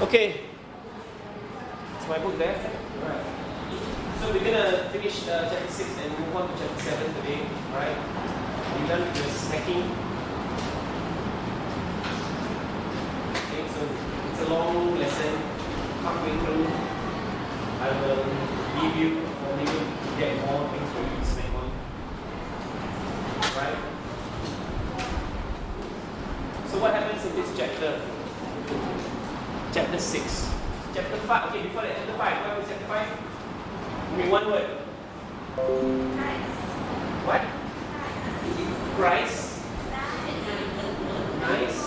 Okay, it's my book there. Alright. So we're gonna finish chapter 6 and move on to chapter 7 today. Alright. We're done with the snacking. Okay, so it's a long lesson. Halfway through, I will give you or maybe get more things for you to snack on. Right? So what happens in this chapter? Chapter 6. Chapter 5. Okay, before that, chapter 5. What happens in chapter 5? Give me one word. Nice. What? Christ. Nice.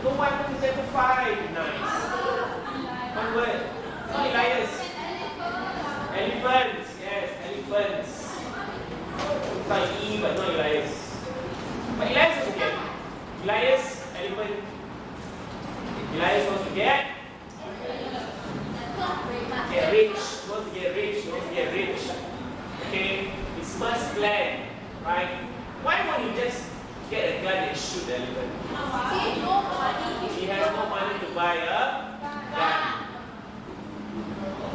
No, what happens in chapter 5? Nice. One word. Elias. Elephants. Yes, elephants. It's like E, but not Elias. But Elias is okay. Elias, elephant. Elias wants to get rich. Wants to get rich. Wants to get rich. Okay? It's must plan. Right? Why won't you just get a gun and shoot the elephant? He has no money to buy a gun.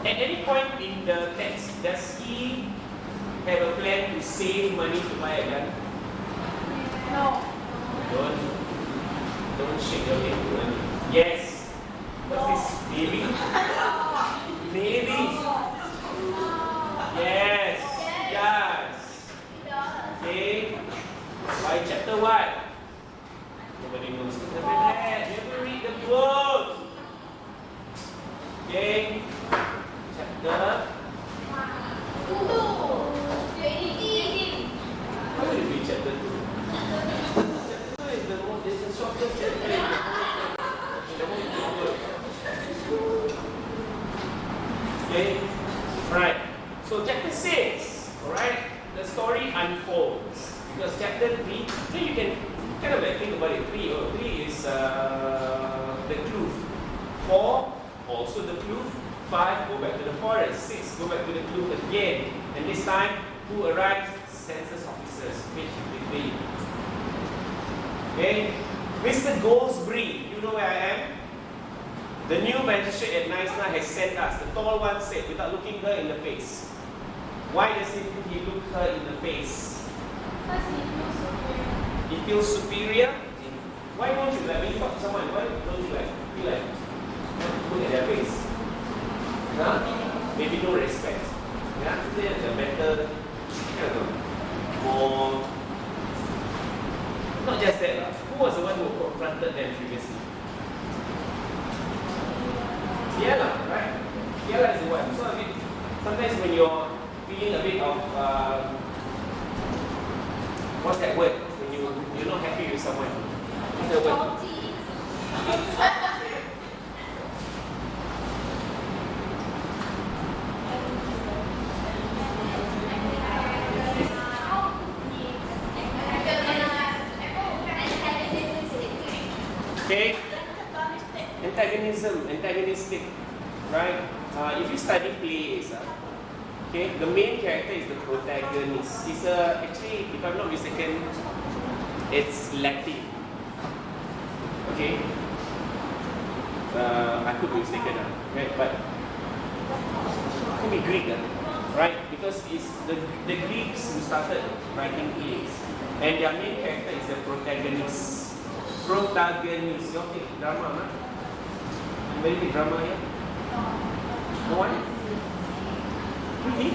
At any point in the text, does he have a plan to save money to buy a gun? No. Don't shake your head too early. Yes. What's this? Maybe? Maybe? Yes. Yes. Okay. Why chapter what? Nobody knows. Never read the book. Okay. Chapter. How will it be chapter 2? Chapter 2 is the shortest chapter. Okay, right. So chapter 6, alright, the story unfolds. Because chapter 3, you can kind of like think about it. 3 is the kloof. 4, also the kloof. 5, go back to the forest. 6, go back to the kloof again. And this time, who arrives? Census officers, page 53. Okay, Mr. Goldsbury, you know where I am? The new magistrate at Naisna has sent us. The tall one said, without looking her in the face. Why doesn't he look her in the face? Because He feels superior. Why don't you, like, when you talk to someone, why don't you feel like look at their face? Huh? Maybe no respect. Yeah, there's a better, more. Not just that, who was the one who confronted them previously? Fiela, right? Fiela is the one. So sometimes when you're feeling a bit of what's that word? When you're not happy with someone. What's that word? Okay? Antagonistic, right? If you study plays, okay, the main character is the protagonist. It's actually, if I'm not mistaken, it's Latin. Okay? I could be mistaken, right? But it could be Greek, right? Because it's the Greeks who started writing plays. And their main character is the protagonist. Protagonist. Okay, drama, huh? Very big drama here? No one? Really?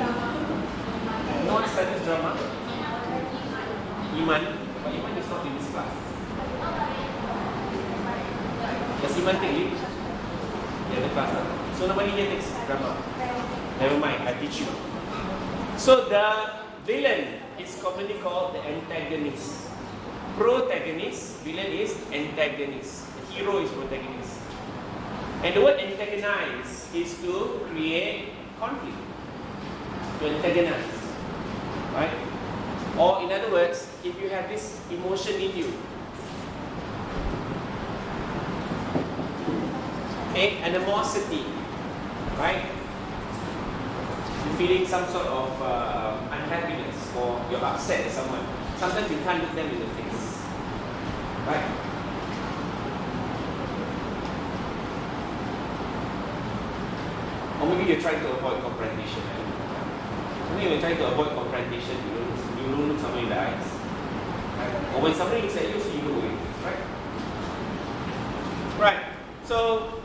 No one studies drama? Iman? But Iman is not in this class. Does Iman take leave? The other class. So nobody here takes drama? Never mind, I teach you. So the villain is commonly called the antagonist. Protagonist, villain is antagonist. The hero is protagonist. And the word antagonize is to create conflict, to antagonize, right? Or in other words, if you have this emotion in you, okay, animosity, right? You're feeling some sort of unhappiness or you're upset at someone. Sometimes you can't look them in the face, right? Or maybe you're trying to avoid confrontation. Maybe when you're trying to avoid confrontation, you don't look someone in the eyes. Right? Or when somebody looks at you, so you go away. Right? Right. So,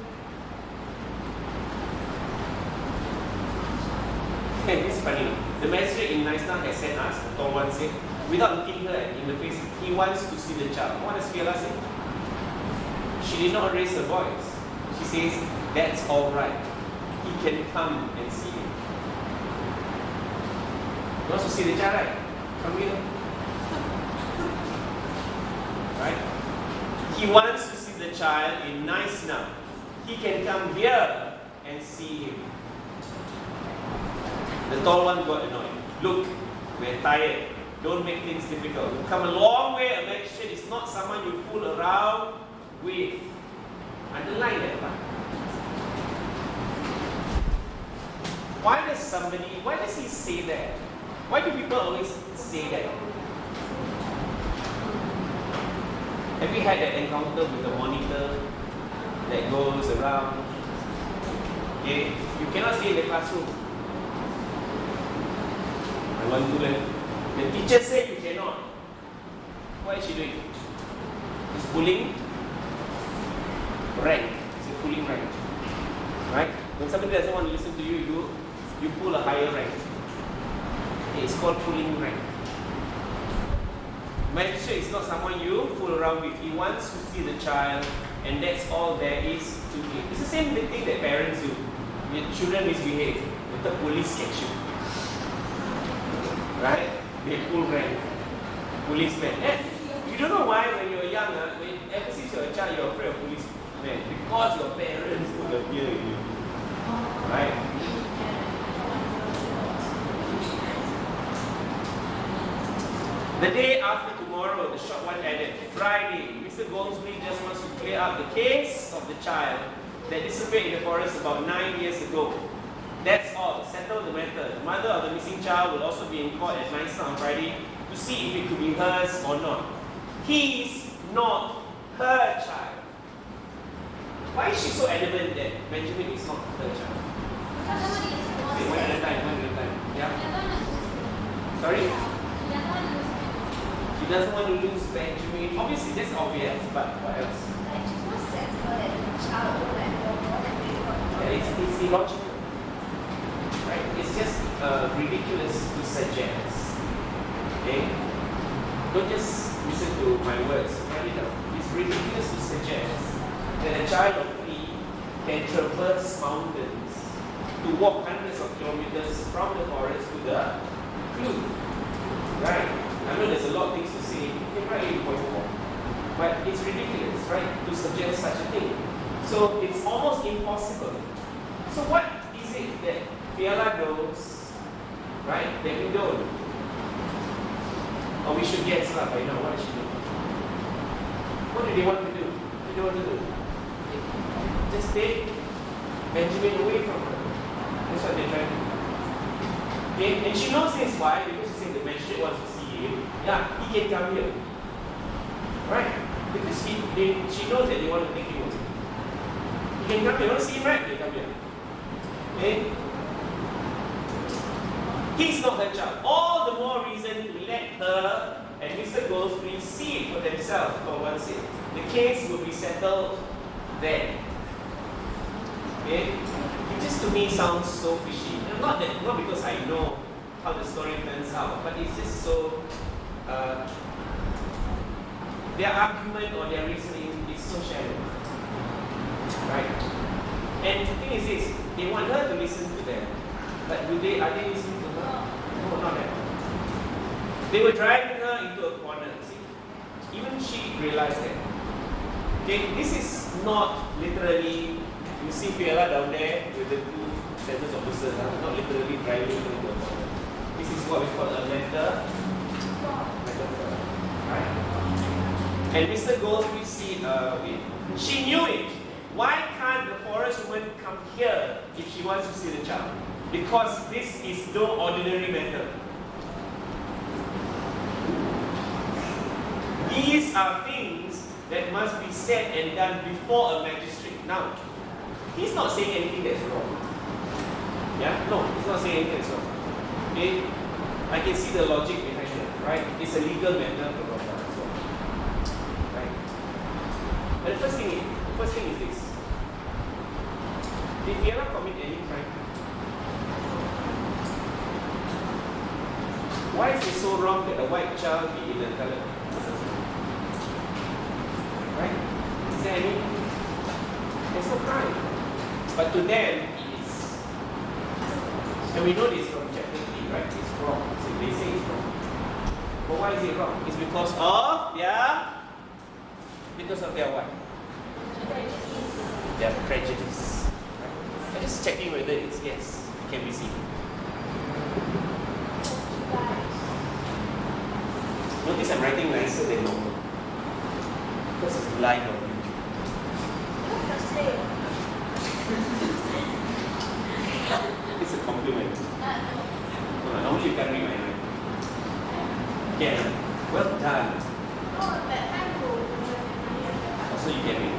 hey, this is funny. The magistrate in Naisna has sent us, the tall one said, without looking her in the face, he wants to see the child. What does Fiela say? She did not raise her voice. She says, that's all right. He can come and see him. You want to see the child, right? Come here. Right? He wants to see the child in Naisna. He can come here and see him. The tall one got annoyed. Look, we're tired. Don't make things difficult. You've come a long way. A magistrate is not someone you fool around with. Underline that part. Why does he say that? Why do people always say that? Have you had that encounter with the monitor that goes around? Okay, you cannot stay in the classroom. I want to learn. The teacher said you cannot. What is she doing? She's pulling rank. She's pulling rank. Right? When somebody doesn't want to listen to you, you pull a higher rank. It's called pulling rank. Magistrate is not someone you fool around with. He wants to see the child, and that's all there is to it. It's the same thing that parents do. Your children misbehave. The police catch you. Right? They pull rank. Policemen. You don't know why when you're young, ever since you're a child, you're afraid of policemen. Because your parents put a fear in you. Right? The day after tomorrow, the short one added, Friday, Mr. Goldsmith just wants to clear up the case of the child that disappeared in the forest about 9 years ago. That's all. Settle the matter. The mother of the missing child will also be in court at Naisna on Friday to see if it could be hers or not. He's not her child. Why is she so adamant that Benjamin is not her child? Okay, one at a time. Yeah? Sorry? She doesn't want to lose Benjamin. Obviously, that's obvious, but what else? Yeah, it's illogical. Right? It's just ridiculous to suggest. Okay? Don't just listen to my words. It's ridiculous to suggest that a child of 3 can traverse mountains to walk hundreds of kilometers from the forest to the kloof. Right? I know there's a lot of things to say. You can write it in point form. But it's ridiculous, right, to suggest such a thing. So it's almost impossible. So what is it that Fiela knows, right, that we don't? Or we should guess by now. What does she know? What do they want to do? What do they want to do? Just take Benjamin away from her. That's what they're trying to do. Okay? And she knows this. Why? Because she's saying the magistrate wants to see him. Yeah, he can come here. Right? Because she knows that they want to take him away. He can come here. You want to see him, right? He can come here. Okay? He's not her child. All the more reason to let her and Mr. Goldsmith see it for themselves. For one sake, the case will be settled then. Okay? It just to me sounds so fishy. Not because I know how the story turns out, but it's just so. Their argument or their reasoning is so shallow. Right? And the thing is this, they want her to listen to them. But are they listening to her? No, not at all. They were driving her into a corner. See? Even she realized that. Okay, this is not literally, you see Fiela down there with the 2 sentence officers, not literally driving her into a corner. This is what we call a metaphor. Right? And Mr. Goldsmith said, she knew it. Why can't the forest woman come here if she wants to see the child? Because this is no ordinary matter. These are things that must be said and done before a magistrate. Now, he's not saying anything that's wrong. say anything as well. Okay? I can see the logic behind it, right? It's a legal matter, blah, blah, blah, as well. Right? But the first thing is this. Did Fiela commit any crime? Why is it so wrong that a white child be in a colored person? Right? Is there any? There's no crime. But to them, it is. And we know this from chapter 3, right? It's wrong. So they say it's wrong. But why is it wrong? It's because of their what? Their prejudice. Right? I'm just checking whether it's yes, it can be seen. Notice I'm writing nicer than normal. Because it's live on YouTube. It's a compliment. Normally you can't read my mind. Yeah. Well done. Also you can read.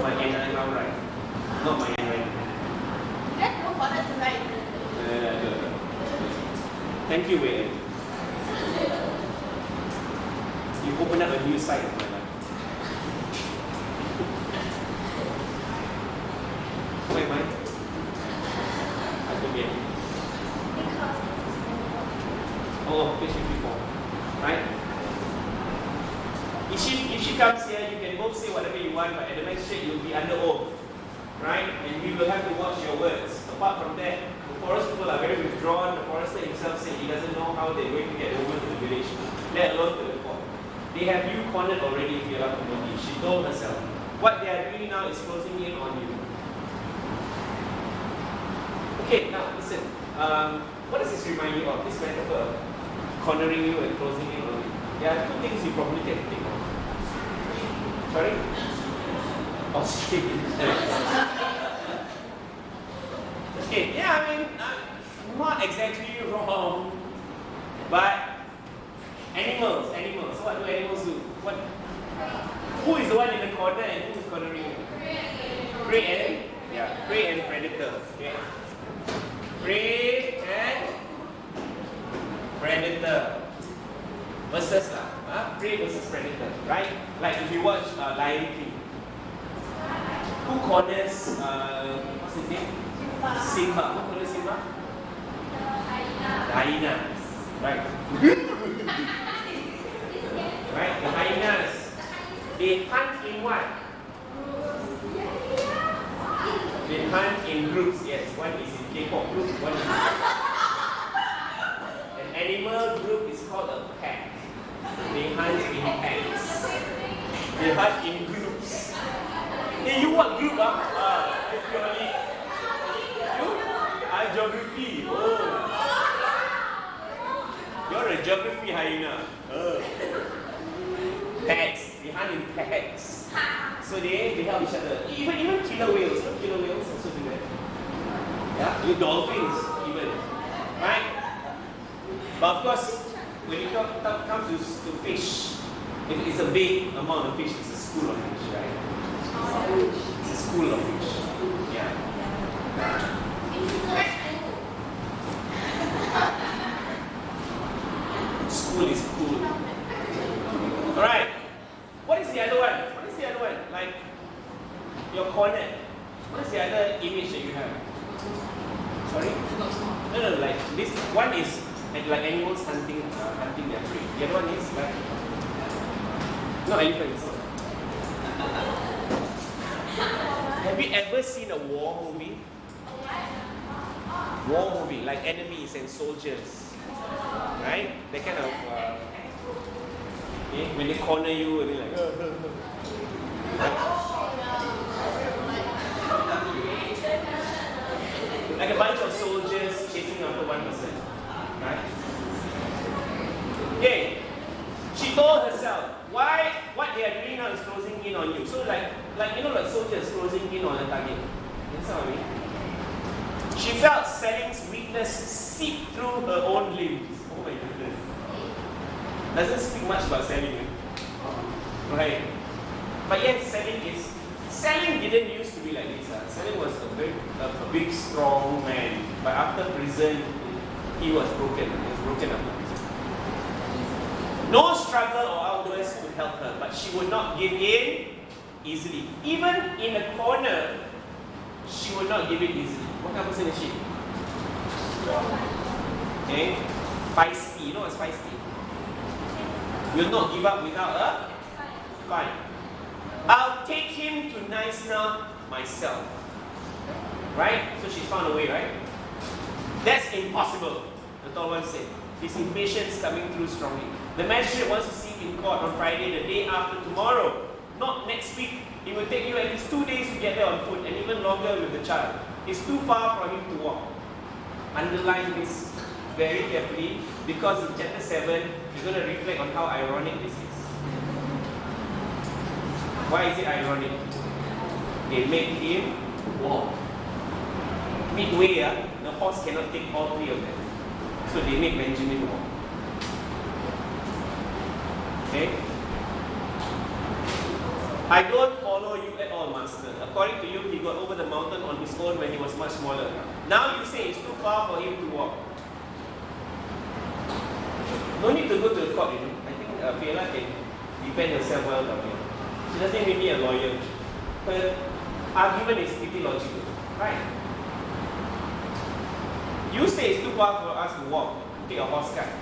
My handwriting how right? Not my handwriting. Thank you, Wei. You open up a new side of my life. Wait, mine? I forget. Oh, page 54. Right? If she comes here, you can both say whatever you want, but at the magistrate you'll be under oath. Right? And we will have to watch your words. Apart from that, the forest people are very withdrawn. The forester himself said he doesn't know how they're going to get over to the village, let alone to the court. They have you cornered already if you're community. She told herself. What they are doing now is closing in on you. Okay, now listen. What does this remind you of? This metaphor of cornering you and closing in on you. There are two things you probably can think of. Sorry? Australian. Okay, yeah, I mean, not exactly wrong, but animals. So what do animals do? Who is the one in the corner and who is cornering you? Prey and predator. Okay. Prey and predator versus prey versus predator, right? Like if you watch Lion King, who corners what's his name? Simba. Who corners Simba? The hyenas. Right. Right? The hyenas. They hunt in what? They hunt in groups, yes. One is in K-pop group, one is an animal group is called a pack. They hunt in packs. They hunt in groups. Hey, you what group? Purely you? Geography. Oh. You're a geography hyena. Packs. They hunt in packs. So they help each other. Even killer whales. Killer whales also do that. Yeah, you dolphins even. Right? But of course, when it comes to fish, if it's a big amount of fish, it's a school of fish, right? It's a school of fish. Yeah. School is cool. Alright. What is the other one? Like your corner. What is the other image that you have? Sorry? No, like this one is like animals hunting their prey. The other one is like no elephants. Have you ever seen a war movie? War movie, like enemies and soldiers. Right? They kind of when they corner you and they're like like a bunch of soldiers chasing after one person. Right? Okay. She told herself, what they are doing now is closing in on you. So like soldiers closing in on a target. That's what I mean. She felt Saling's weakness seep through her own limbs. Oh my goodness. Doesn't speak much about Saling. Right? But yes, selling didn't used to be like this. Selling was a big, strong man. But after prison, he was broken. He was broken after prison. No struggle or hours could help her, but she would not give in easily. Even in a corner, she would not give in easily. What kind of person is she? Okay, feisty. You know what's feisty? Will not give up without a fight. I'll take him to Nice-na myself. Right? So she's found a way, right? That's impossible, the tall one said. His impatience coming through strongly. The magistrate wants to see him in court on Friday, the day after tomorrow. Not next week. It will take you at least 2 days to get there on foot, and even longer with the child. It's too far for him to walk. Underline this very carefully, because in chapter 7, you're going to reflect on how ironic this is. Why is it ironic? They made him walk. Midway, the horse cannot take all three of them. So they made Benjamin walk. Okay? I don't follow you at all, master. According to you, he got over the mountain on his own when he was much smaller. Now you say it's too far for him to walk. No need to go to the court, you know. I think Fiela can defend herself well down here. She doesn't even need a lawyer. Her argument is pretty logical. Right? You say it's too far for us to walk, to take a horse cart.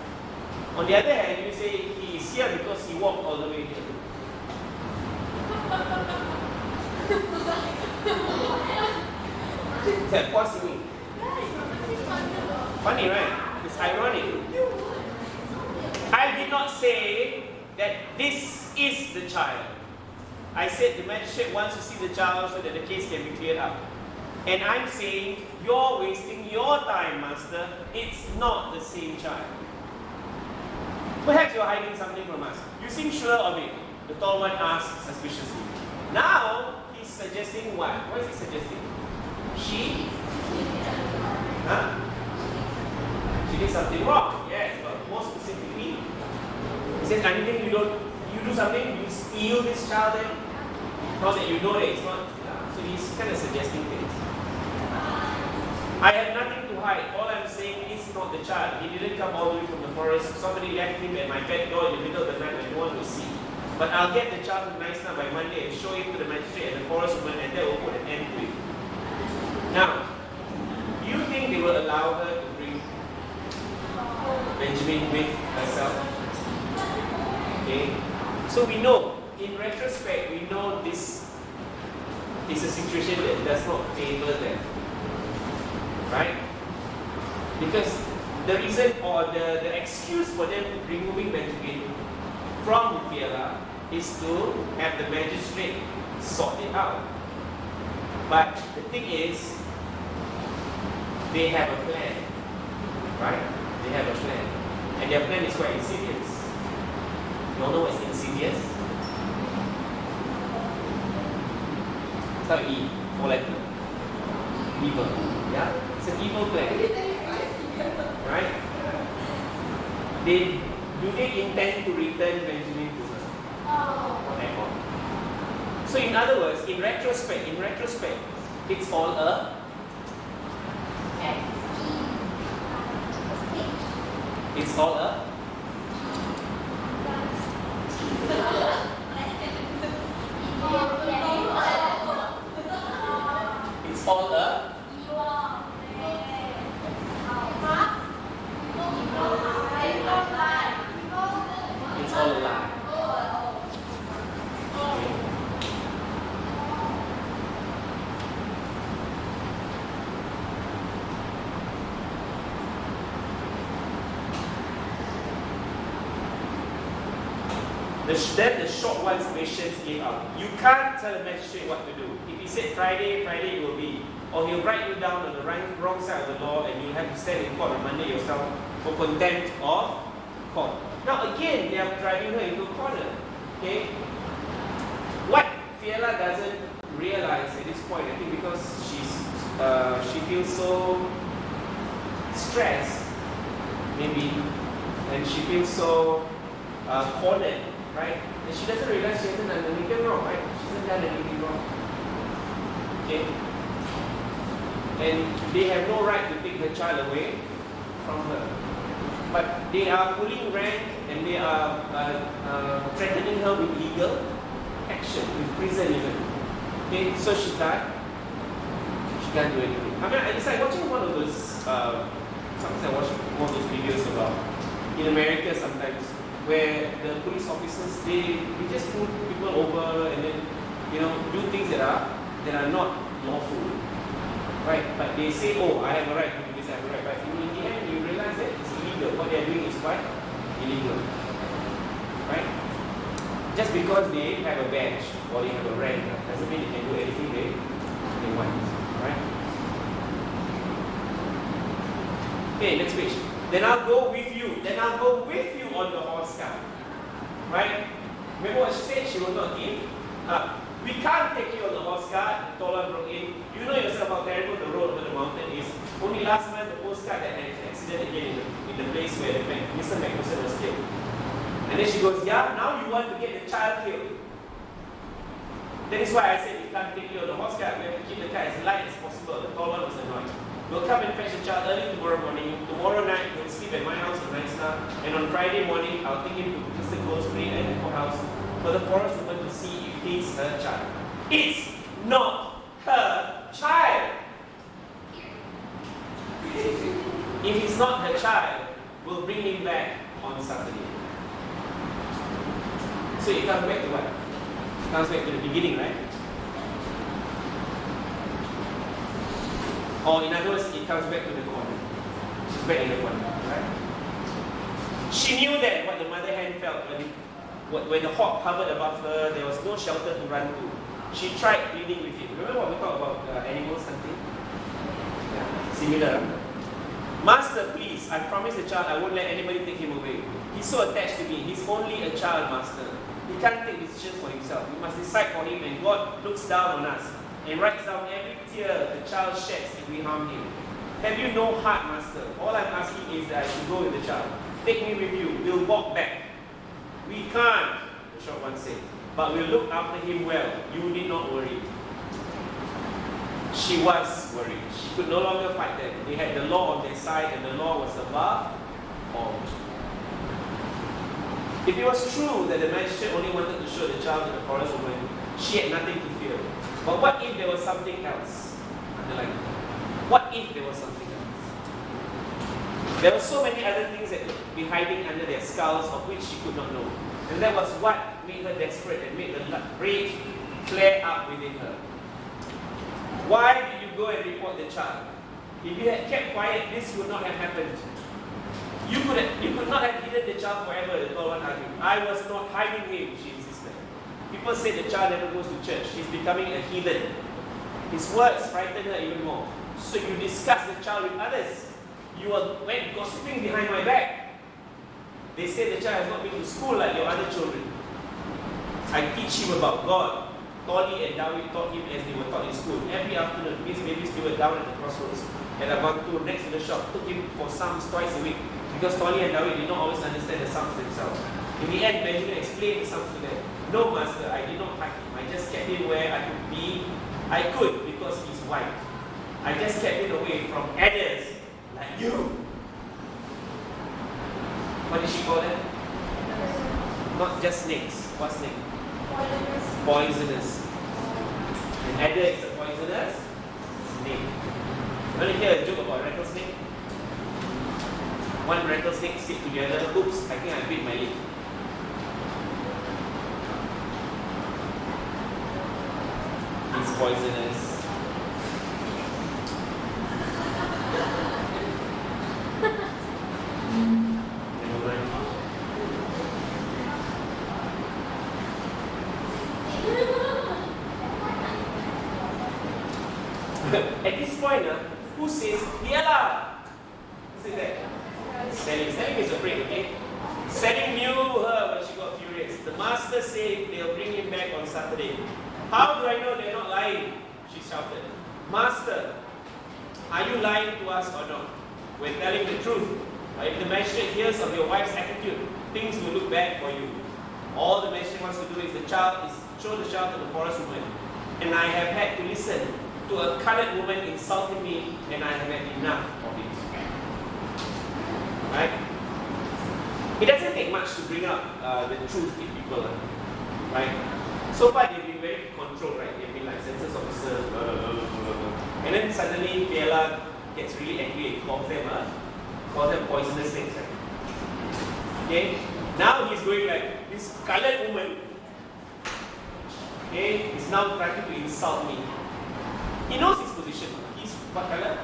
On the other hand, you say he is here because he walked all the way here. What's me? Funny, right? It's ironic. I did not say that this is the child. I said the magistrate wants to see the child so that the case can be cleared up. And I'm saying, you're wasting your time, master. It's not the same child. Perhaps you're hiding something from us. You seem sure of it. The tall one asked suspiciously. Now, he's suggesting what? What is he suggesting? She? Huh? She did something wrong. Yes, but more specifically, he says, anything you do something, you steal this child then? Now that you know that it's not. So he's kind of suggesting things. I have nothing to hide. All I'm saying is not the child. He didn't come all the way from the forest. Somebody left him at my back door in the middle of the night when no one will see. But I'll get the child to Nice-na by Monday and show him to the magistrate and the forest woman, and that will put an end to it. Now, do you think they will allow her to bring Benjamin with herself? Okay. So we know, in retrospect, we know this is a situation that does not favor them. Right? Because the reason or the excuse for them removing Benjamin from Fiela is to have the magistrate sort it out. But the thing is, they have a plan. Right? They have a plan. And their plan is quite insidious. You all know what's insidious? Start with E, 4 letters. Evil. Yeah? It's an evil plan. Right? Do they intend to return Benjamin to her? No. So in other words, in retrospect, it's all a it's all a it's all a it's all a lie. Then the short one's patience gave out. You can't tell the magistrate what to do. If he said Friday it will be. Or he'll write you down on the wrong side of the law and you'll have to stand in court on Monday yourself for contempt of court. Now again, they are driving her into a corner. Okay? What Fiela doesn't realize at this point, I think because she feels so stressed, maybe, and she feels so cornered right? And she doesn't realize she hasn't done anything wrong, right? She hasn't done anything wrong. Okay? And they have no right to take her child away from her. But they are pulling rank and they are threatening her with legal action, with prison even. Okay, so she can't do anything. I mean, it's like watching one of those, sometimes I watch one of those videos about, in America sometimes, where the police officers, they just pull people over and then, do things that are not lawful. Right? But they say, oh, I have a right to do this, I have a right. But in the end, you realize that it's illegal. What they are doing is quite illegal. Right? Just because they have a badge or they have a rank doesn't mean they can do anything they want. Right? Okay, next page. Then I'll go with you. Then I'll go with you on the horse cart. Right? Remember what she said? She will not give up. We can't take you on the horse cart. The Tola broke in. You know yourself how terrible the road over the mountain is. Only last month, the postcard that had an accident again in the place where Mr. McPherson was killed. And then she goes, yeah, now you want to get the child killed. That is why I said we can't take you on the horse cart. We have to keep the car as light as possible. The tall one was annoyed. We'll come and fetch the child early tomorrow morning. Tomorrow night, he'll sleep at my house in Nice. And on Friday morning, I'll take him to Mr. Gold's Spring and the courthouse for the forest woman to see if he's her child. It's not her child. If it's not her child, we'll bring him back on Saturday. So it comes back to what? It comes back to the beginning, right? Or in other words, it comes back to the corner. She's back in the corner, right? She knew that what the mother hen felt when the hawk hovered above her, there was no shelter to run to. She tried pleading with him. Remember what we talked about animals hunting? Yeah. Similar. Master, please, I promise the child I won't let anybody take him away. He's so attached to me. He's only a child, Master. He can't take decisions for himself. We must decide for him, and God looks down on us and writes down every tear the child sheds if we harm him. Have you no heart, Master? All I'm asking is that I should go with the child. Take me with you. We'll walk back. We can't, the short one said, but we'll look after him well. You need not worry. She was worried. She could no longer fight them. They had the law on their side, and the law was above all. If it was true that the magistrate only wanted to show the child to the forest woman, she had nothing to fear. But what if there was something else? Underline. What if there was something else? There were so many other things that could be hiding under their skulls of which she could not know. And that was what made her desperate and made the rage flare up within her. Why did you go and report the child? If you had kept quiet, this would not have happened. You could not have hidden the child forever, the tall one argued. I was not hiding him, she insisted. People say the child never goes to church. He's becoming a heathen. His words frightened her even more. So you discussed the child with others. You went gossiping behind my back. They say the child has not been to school like your other children. I teach him about God. Tolly and David taught him as they were taught in school. Every afternoon, Miss Babies they were down at the crossroads at Abantur next to the shop. Took him for psalms twice a week because Tolly and David did not always understand the psalms themselves. In the end, Benjamin explained the psalms to them. No, Master, I did not hide him. I just kept him where I could be. I could because he's white. I just kept him away from adders like you. What did she call them? Not just snakes. What snake? Poisonous. And adder is a poisonous snake. You want to hear a joke about rattlesnake? One rattlesnake sit together. Oops, I think I bit my leg. It's poisonous. At this point, who says, Yella? Who says that? Selling. Selling is a break, okay? Selling knew her when she got furious. The master said they'll bring him back on Saturday. How do I know they're not lying? She shouted. Master, are you lying to us or not? We're telling the truth. If the magistrate hears of your wife's attitude, things will look bad for you. All the magistrate wants to do is show the child to the forest woman. And I have had to listen to a colored woman insulting me, and I have had enough of it. Right? It doesn't take much to bring up the truth in people. Right? So far they've been very controlled, right? They've been like census officers, blah, blah, blah, blah, blah. And then suddenly Fiela gets really angry and calls them poisonous things, right? Okay? Now he's going like, this colored woman, okay, is now trying to insult me. He knows his position. He's what color?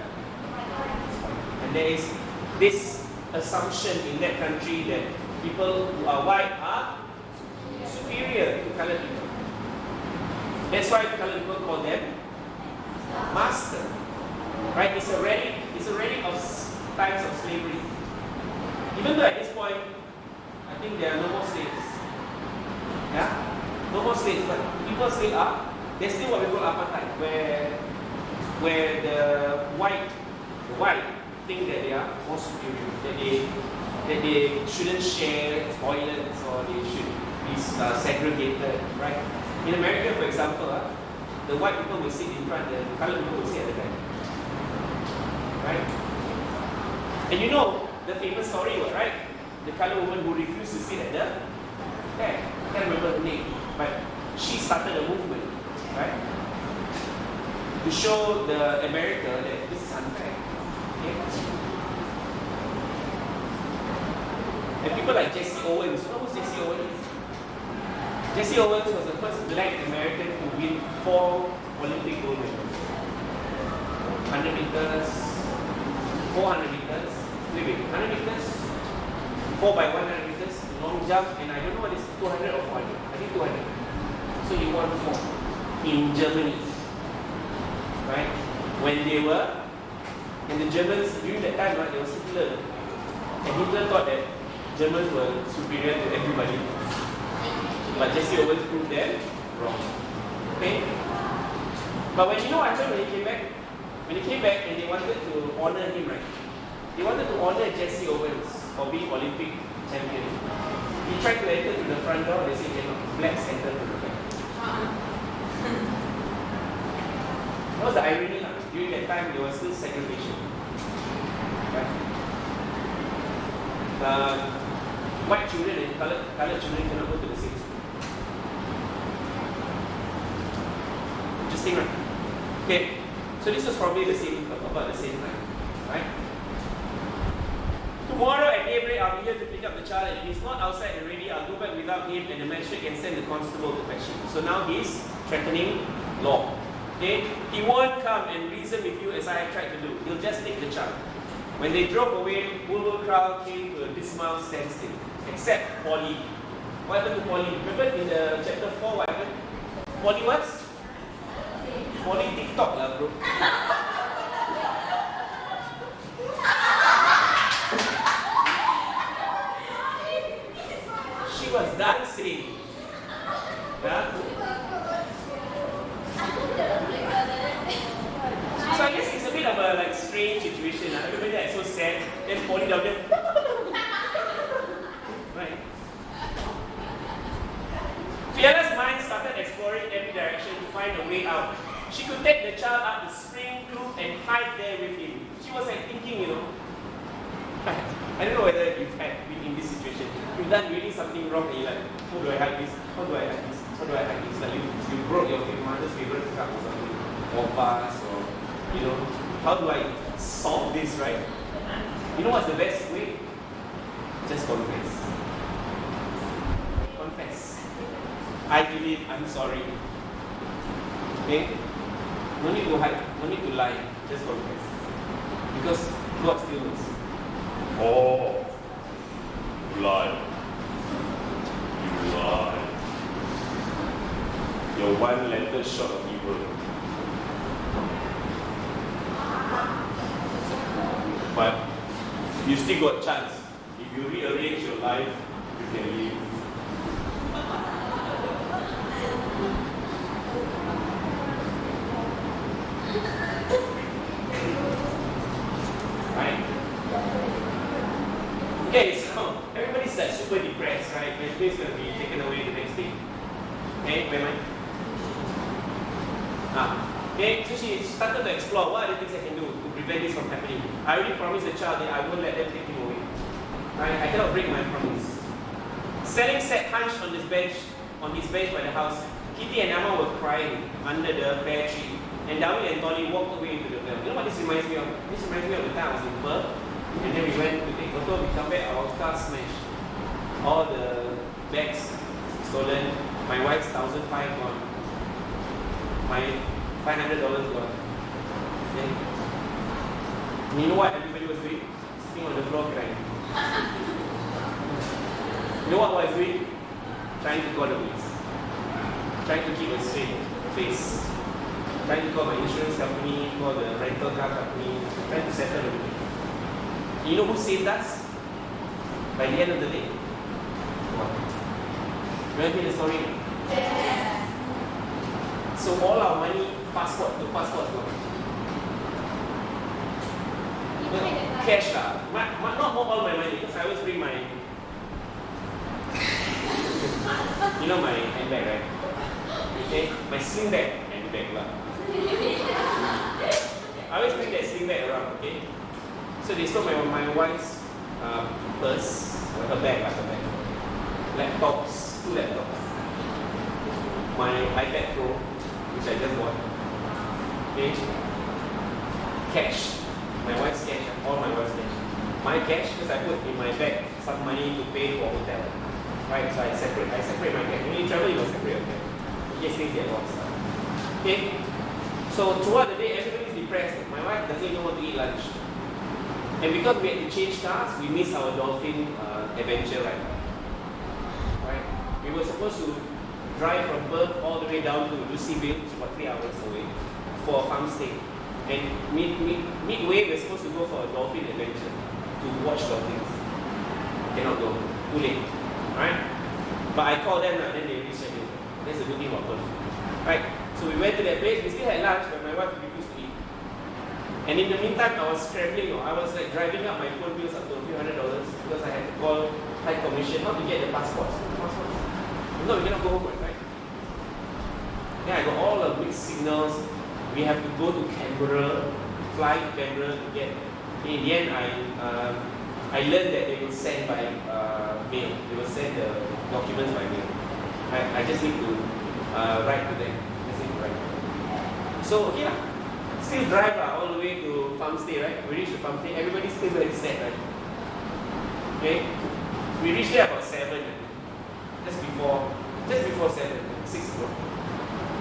And there is this assumption in that country that people who are white are superior to colored people. That's why colored people call them master. Right? It's a relic of times of slavery. Even though at this point, I think there are no more slaves. Yeah? No more slaves, but people still are. There's still what we call apartheid, where the white think that they are more superior, that they shouldn't share toilets or they should be segregated, right? In America, for example, the white people will sit in front, the colored people will sit at the back, right? And you know the famous story, right? The colored woman who refused to sit at the back. I can't remember her name, but she started a movement, right? To show the America that this is unfair. Okay? And people like Jesse Owens, you know who's Jesse Owens? Jesse Owens was the first black American to win 4 Olympic gold medals. 100 meters, 400 meters, 100 meters, 4 by 100 meters, long jump, and I don't know what is 200 or 400. I think 200. So he won 4 in Germany. Right? When the Germans, during that time, there was Hitler. And Hitler thought that Germans were superior to everybody. But Jesse Owens proved them wrong. Okay? But when you know what happened when he came back? When he came back and they wanted to honor him, right? They wanted to honor Jesse Owens for being Olympic champion. He tried to enter through the front door, they said cannot. Blacks enter through the back. That was the irony. During that time, there was still segregation. Right? White children and colored children cannot go to the same school. Interesting, right? Okay, so this was probably about the same time, right? Tomorrow at daybreak, I'll be here to pick up the child, and if he's not outside already, I'll go back without him, and the magistrate can send the constable to fetch him. So now he's threatening law. Okay? He won't come and reason with you as I have tried to do. He'll just take the child. When they drove away, whole crowd came to a dismal standstill, except Polly. What happened to Polly? Remember in the chapter 4 what happened? Polly what? Polly TikTok lah, bro. She was dancing. Yeah? So I guess it's a bit of a strange situation. Everybody is so sad. Then Polly down there. Right. Fiela's mind started exploring every direction to find a way out. She could take the child up the spring roof and hide there with him. She was like thinking, I don't know whether you've been in this situation. You've done really something wrong and you're like, how do I hide this? How do I hide this? How do I hide this? Like you broke your mother's favorite cup or something. Or vase or how do I solve this, right? You know what's the best way? Just confess. Confess. I did it, I'm sorry. Okay? No need to hide, no need to lie, just confess. Because God still knows. Oh, you lie. You lie. You're one letter short of evil. But you still got chance. If you rearrange your life, you can live. Right? Okay, so everybody's like super depressed, right? Everybody's going to be taken away. Okay, payment. Okay, so she started to explore what are the things I can do to prevent this from happening. I already promised the child that I won't let them take him away. Right? I cannot break my promise. Selling sat hunched on his bench by the house. Kitty and Emma were crying under the pear tree, and Darwin and Tolly walked away into the well. You know what this reminds me of? This reminds me of the time I was in Perth, and then we went to take photo. We come back, our car smashed. All the bags stolen. My wife's $1,500 gone. My $500 gone. Okay. And you know what everybody was doing? Sitting on the floor crying. You know what I was doing? Trying to call the police. Trying to keep a straight face. Trying to call my insurance company, call the rental car company, trying to settle everything. You know who saved us? By the end of the day? What? You want to hear the story? Yes. So all our money, passport gone. Cash lah. Not all my money, because I always bring my, you know my handbag, right? Okay, my sling bag, handbag lah. I always bring that sling bag around, okay? So they stole my wife's purse, her bag. Laptops, 2 laptops. My iPad Pro, which I just bought. Okay? Cash. My wife's cash, all my wife's cash. My cash, because I put in my bag some money to pay for hotel. Right, so I separate my cash. When you travel, you must separate your cash. In case things get lost. Okay? So throughout the day, everybody's depressed. My wife doesn't even want to eat lunch. And because we had to change cars, we missed our dolphin adventure ride. Right? We were supposed to drive from Perth all the way down to Fiels, which is about 3 hours away, for a farm stay. And midway, we're supposed to go for a dolphin adventure to watch dolphins. Cannot go, too late. Right? But I called them and then they rescheduled. That's the good thing about Perth. Right? So we went to that place, we still had lunch, but my wife refused to eat. And in the meantime, I was scrambling. I was like driving up my phone bills up to a few $100 because I had to call High Commission not to get the passports. No, we cannot go home, right? Then I got all the mixed signals. We have to go to Canberra, fly to Canberra to get. In the end, I learned that they will send by mail. They will send the documents by mail. I just need to write to them. Just need to write. So okay lah. Still drive all the way to farm stay, right? We reach the farm stay. Everybody's still very sad, right? Okay. We reached there about 7. Just before 7, 6 o'clock.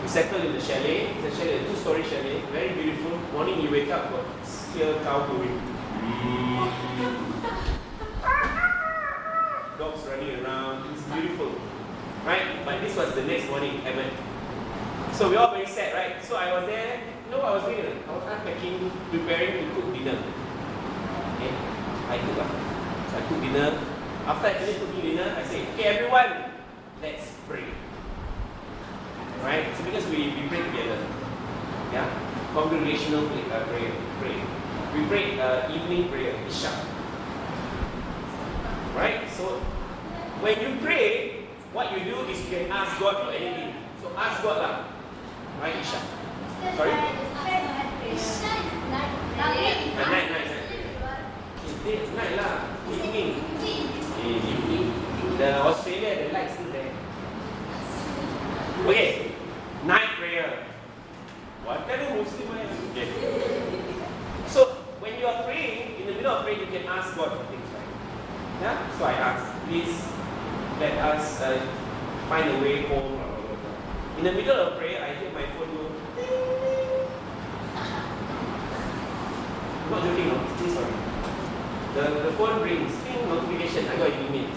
We settled in the chalet. It's a chalet, a 2-story chalet, very beautiful. Morning you wake up, got still cow going. Dogs running around. It's beautiful, right? But this was the next morning, heaven. So we all very sad, right? So I was there. You know what I was doing? I was unpacking, preparing to cook dinner. Okay, I cook up. So I cook dinner. After I finish cooking dinner, I say, okay, everyone, let's pray. Right? So because we pray together. Yeah? Congregational prayer. We pray evening prayer, Isha. Right? So when you pray, what you do is you can ask God for anything. So ask God lah. Right, Isha? Sorry? Night lah. Evening. The Australia, the lights still there. Okay. Night prayer. What kind of Muslim I am? Okay. So when you are praying, in the middle of praying, you can ask God for things, right? Yeah? So I ask, please let us find a way home. In the middle of prayer, I hear my phone go. I'm not joking, no. It's true story. The phone rings, notification. I got an email.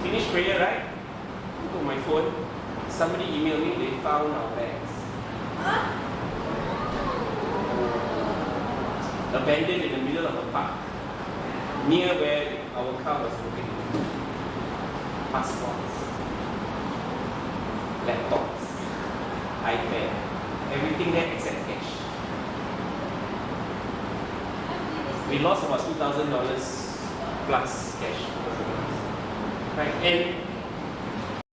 Finish prayer, right? Look at my phone. Somebody emailed me. They found our bags. Abandoned in the middle of a park, near where our car was located. Passports, laptops, iPad, everything there except cash. We lost about $2,000 plus cash. Right? And